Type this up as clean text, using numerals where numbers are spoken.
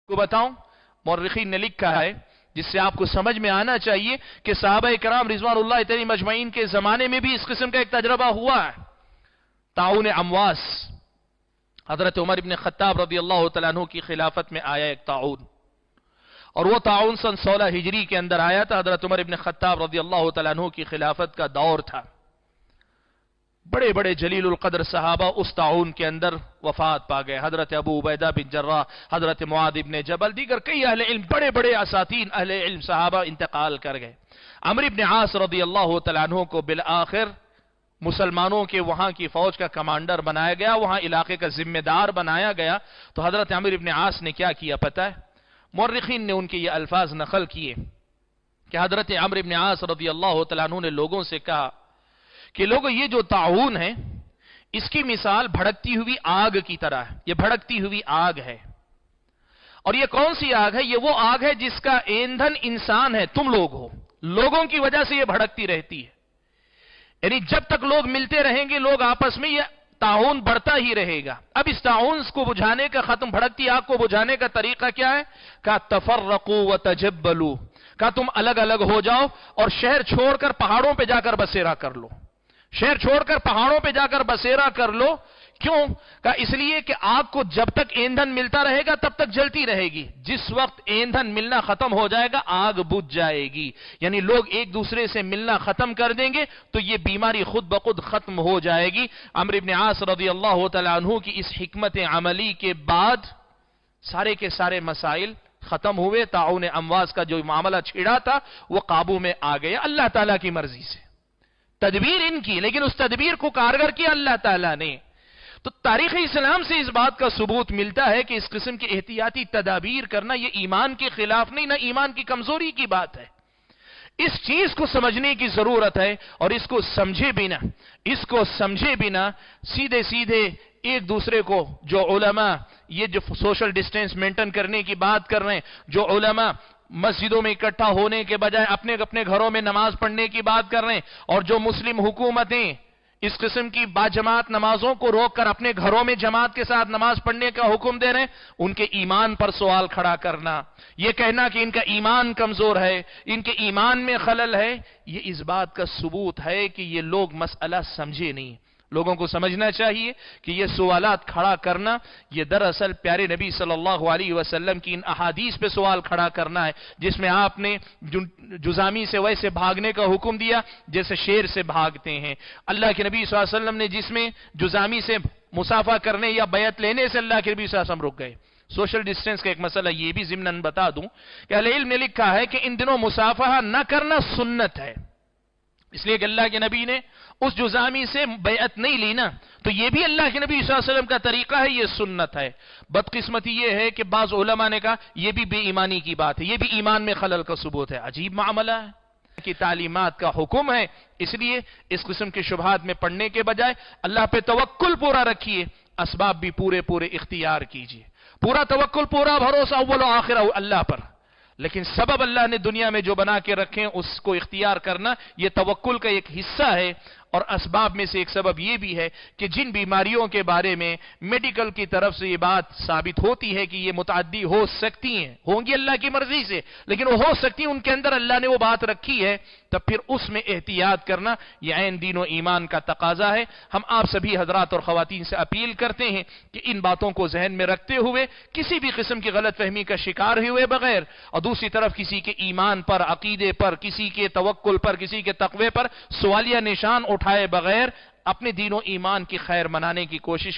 کو بتاؤں مورخین نے لکھا ہے جس سے آپ کو سمجھ میں آنا چاہیے کہ صحابہ کرام رضوان اللہ تعالی مجمعین کے زمانے میں بھی اس قسم کا ایک تجربہ ہوا ہے. طاعون امواس، حضرت عمر ابن خطاب رضی اللہ تعالیٰ عنہ کی خلافت میں آیا ایک طاعون، اور وہ طاعون سن 16 ہجری کے اندر آیا تھا. حضرت عمر ابن خطاب رضی اللہ تعالیٰ عنہ کی خلافت کا دور تھا. بڑے بڑے جلیل القدر صحابہ اس طاعون کے اندر وفات پا گئے. حضرت ابو عبیدہ بن جراح، حضرت معاذ بن جبل، دیگر کئی اہل علم، بڑے بڑے اساتین اہل علم صحابہ انتقال کر گئے. عمرو بن عاص رضی اللہ تعالیٰ عنہ کو بالآخر مسلمانوں کے وہاں کی فوج کا کمانڈر بنایا گیا، وہاں علاقے کا ذمہ دار بنایا گیا. تو حضرت عمرو بن عاص نے کیا کیا پتہ ہے؟ مورخین نے ان کے یہ الفاظ نقل کیے کہ حضرت عمرو بن عاص رضی اللہ تعالیٰ عنہ نے لوگوں سے کہا کہ لوگوں، یہ جو طاعون ہے اس کی مثال بھڑکتی ہوئی آگ کی طرح ہے. یہ بھڑکتی ہوئی آگ ہے، اور یہ کون سی آگ ہے؟ یہ وہ آگ ہے جس کا ایندھن انسان ہے، تم لوگ ہو. لوگوں کی وجہ سے یہ بھڑکتی رہتی ہے. یعنی جب تک لوگ ملتے رہیں گے، لوگ آپس میں، یہ طاعون بڑھتا ہی رہے گا. اب اس طاعون کو بجھانے کا، ختم بھڑکتی آگ کو بجھانے کا طریقہ کیا ہے؟ کہا تفرقوا وتجبلوا، کہا تم الگ الگ ہو جاؤ اور شہر چھوڑ کر پہاڑوں پہ جا کر بسیرا کر لو. شہر چھوڑ کر پہاڑوں پہ جا کر بسیرا کر لو. کیوں؟ کہا اس لیے کہ آگ کو جب تک ایندھن ملتا رہے گا تب تک جلتی رہے گی. جس وقت ایندھن ملنا ختم ہو جائے گا آگ بجھ جائے گی. یعنی لوگ ایک دوسرے سے ملنا ختم کر دیں گے تو یہ بیماری خود بخود ختم ہو جائے گی. عمرو بن عاص رضی اللہ تعالیٰ عنہ کی اس حکمت عملی کے بعد سارے کے سارے مسائل ختم ہوئے. طاعون امواس کا جو معاملہ چھڑا تھا وہ قابو میں آ گیا اللہ تعالیٰ کی مرضی سے. تدبیر ان کی، لیکن اس تدبیر کو کارگر کیا اللہ تعالیٰ نے. تو تاریخ اسلام سے اس بات کا ثبوت ملتا ہے کہ اس قسم کی احتیاطی تدابیر کرنا یہ ایمان کے خلاف نہیں، نہ ایمان کی کمزوری کی بات ہے. اس چیز کو سمجھنے کی ضرورت ہے، اور اس کو سمجھے بنا سیدھے سیدھے ایک دوسرے کو، جو علماء یہ جو سوشل ڈسٹینس مینٹین کرنے کی بات کر رہے ہیں، جو علماء مسجدوں میں اکٹھا ہونے کے بجائے اپنے اپنے گھروں میں نماز پڑھنے کی بات کر رہے ہیں، اور جو مسلم حکومتیں اس قسم کی باجماعت نمازوں کو روک کر اپنے گھروں میں جماعت کے ساتھ نماز پڑھنے کا حکم دے رہے ہیں، ان کے ایمان پر سوال کھڑا کرنا، یہ کہنا کہ ان کا ایمان کمزور ہے، ان کے ایمان میں خلل ہے، یہ اس بات کا ثبوت ہے کہ یہ لوگ مسئلہ سمجھے نہیں. لوگوں کو سمجھنا چاہیے کہ یہ سوالات کھڑا کرنا یہ دراصل پیارے نبی صلی اللہ علیہ وسلم کی ان احادیث پہ سوال کھڑا کرنا ہے، جس میں آپ نے جزامی سے ویسے بھاگنے کا حکم دیا جیسے شیر سے بھاگتے ہیں. اللہ کے نبی صلی اللہ علیہ وسلم نے جس میں جزامی سے مسافہ کرنے یا بیعت لینے سے اللہ کے نبی صلی اللہ علیہ وسلم رک گئے. سوشل ڈسٹینس کا ایک مسئلہ یہ بھی ضمناً بتا دوں کہ اہل علم نے لکھا ہے کہ ان دنوں مسافہ نہ کرنا سنت ہے، اس لیے کہ اللہ کے نبی نے اس جزامی سے بیعت نہیں لی نا، تو یہ بھی اللہ کے نبی صلی اللہ علیہ وسلم کا طریقہ ہے، یہ سنت ہے. بدقسمتی یہ ہے کہ بعض علماء نے کہا یہ بھی بے ایمانی کی بات ہے، یہ بھی ایمان میں خلل کا ثبوت ہے. عجیب معاملہ ہے کہ تعلیمات کا حکم ہے، اس لیے اس قسم کے شبہات میں پڑھنے کے بجائے اللہ پہ توکل پورا رکھیے، اسباب بھی پورے اختیار کیجیے. پورا توکل، پورا بھروسہ اول و آخر اللہ پر، لیکن سبب اللہ نے دنیا میں جو بنا کے رکھے ہیں اس کو اختیار کرنا یہ توکل کا ایک حصہ ہے. اور اسباب میں سے ایک سبب یہ بھی ہے کہ جن بیماریوں کے بارے میں میڈیکل کی طرف سے یہ بات ثابت ہوتی ہے کہ یہ متعدی ہو سکتی ہیں، ہوں گی اللہ کی مرضی سے، لیکن وہ ہو سکتی ہیں، ان کے اندر اللہ نے وہ بات رکھی ہے، تب پھر اس میں احتیاط کرنا یہ عین دین و ایمان کا تقاضا ہے. ہم آپ سبھی حضرات اور خواتین سے اپیل کرتے ہیں کہ ان باتوں کو ذہن میں رکھتے ہوئے کسی بھی قسم کی غلط فہمی کا شکار ہوئے بغیر، اور دوسری طرف کسی کے ایمان پر، عقیدے پر، کسی کے توکل پر، کسی کے تقوی پر سوالیہ نشان اٹھائے بغیر اپنے دین و ایمان کی خیر منانے کی کوشش